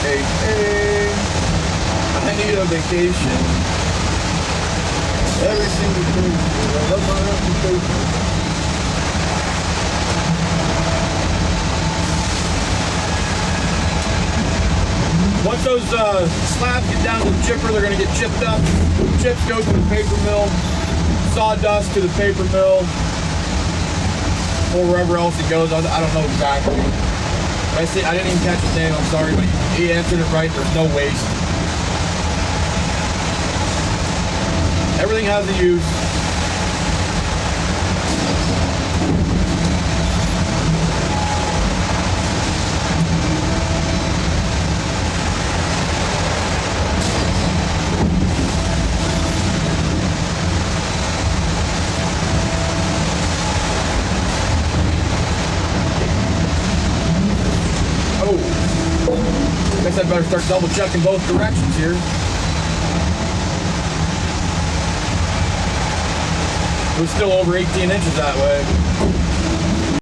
hey. I need a vacation. Every single thing. I love my reputation. Once those slabs get down to the chipper, they're going to get chipped up. Chips go to the paper mill. Sawdust to the paper mill. Or wherever else it goes. I don't know exactly. I didn't even catch his name, I'm sorry, but he answered it right. There's no waste. Everything has a use. I guess I better start double checking both directions here. It was still over 18 inches that way.